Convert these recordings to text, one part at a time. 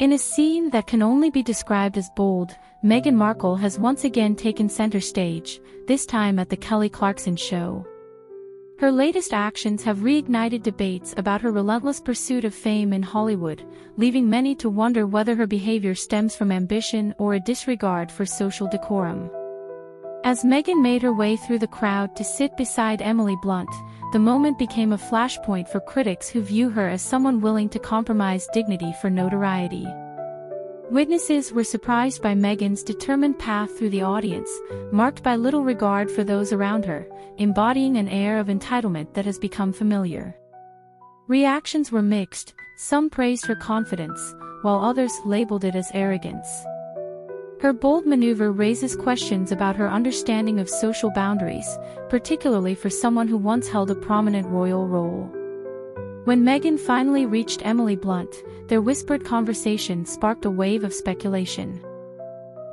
In a scene that can only be described as bold, Meghan Markle has once again taken center stage, this time at the Kelly Clarkson Show. Her latest actions have reignited debates about her relentless pursuit of fame in Hollywood, leaving many to wonder whether her behavior stems from ambition or a disregard for social decorum. As Meghan made her way through the crowd to sit beside Emily Blunt, the moment became a flashpoint for critics who view her as someone willing to compromise dignity for notoriety. Witnesses were surprised by Meghan's determined path through the audience, marked by little regard for those around her, embodying an air of entitlement that has become familiar. Reactions were mixed, some praised her confidence, while others labeled it as arrogance. Her bold maneuver raises questions about her understanding of social boundaries, particularly for someone who once held a prominent royal role. When Meghan finally reached Emily Blunt, their whispered conversation sparked a wave of speculation.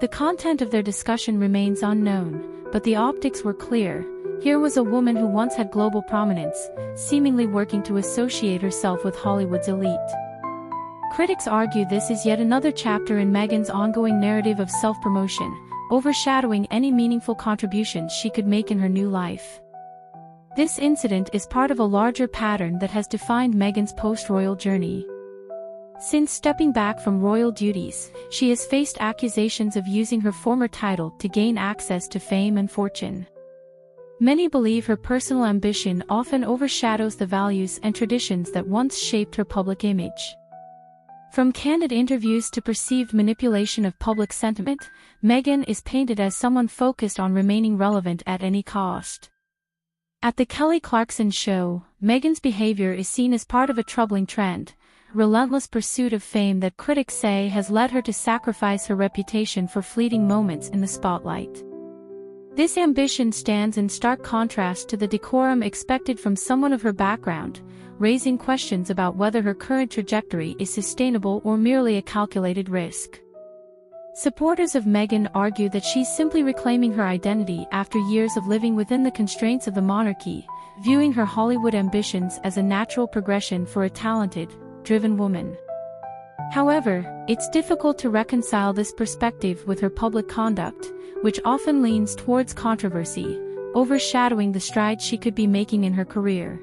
The content of their discussion remains unknown, but the optics were clear. Here was a woman who once had global prominence, seemingly working to associate herself with Hollywood's elite. Critics argue this is yet another chapter in Meghan's ongoing narrative of self-promotion, overshadowing any meaningful contributions she could make in her new life. This incident is part of a larger pattern that has defined Meghan's post-royal journey. Since stepping back from royal duties, she has faced accusations of using her former title to gain access to fame and fortune. Many believe her personal ambition often overshadows the values and traditions that once shaped her public image. From candid interviews to perceived manipulation of public sentiment, Meghan is painted as someone focused on remaining relevant at any cost. At the Kelly Clarkson Show, Meghan's behavior is seen as part of a troubling trend, relentless pursuit of fame that critics say has led her to sacrifice her reputation for fleeting moments in the spotlight. This ambition stands in stark contrast to the decorum expected from someone of her background, raising questions about whether her current trajectory is sustainable or merely a calculated risk. Supporters of Meghan argue that she's simply reclaiming her identity after years of living within the constraints of the monarchy, viewing her Hollywood ambitions as a natural progression for a talented, driven woman. However, it's difficult to reconcile this perspective with her public conduct, which often leans towards controversy, overshadowing the strides she could be making in her career.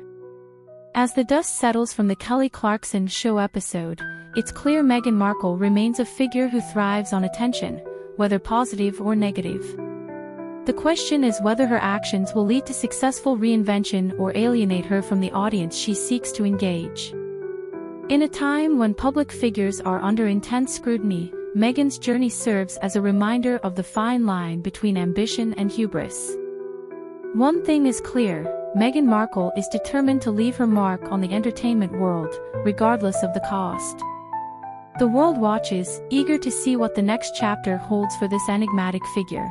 As the dust settles from the Kelly Clarkson Show episode, it's clear Meghan Markle remains a figure who thrives on attention, whether positive or negative. The question is whether her actions will lead to successful reinvention or alienate her from the audience she seeks to engage. In a time when public figures are under intense scrutiny, Meghan's journey serves as a reminder of the fine line between ambition and hubris. One thing is clear, Meghan Markle is determined to leave her mark on the entertainment world, regardless of the cost. The world watches, eager to see what the next chapter holds for this enigmatic figure.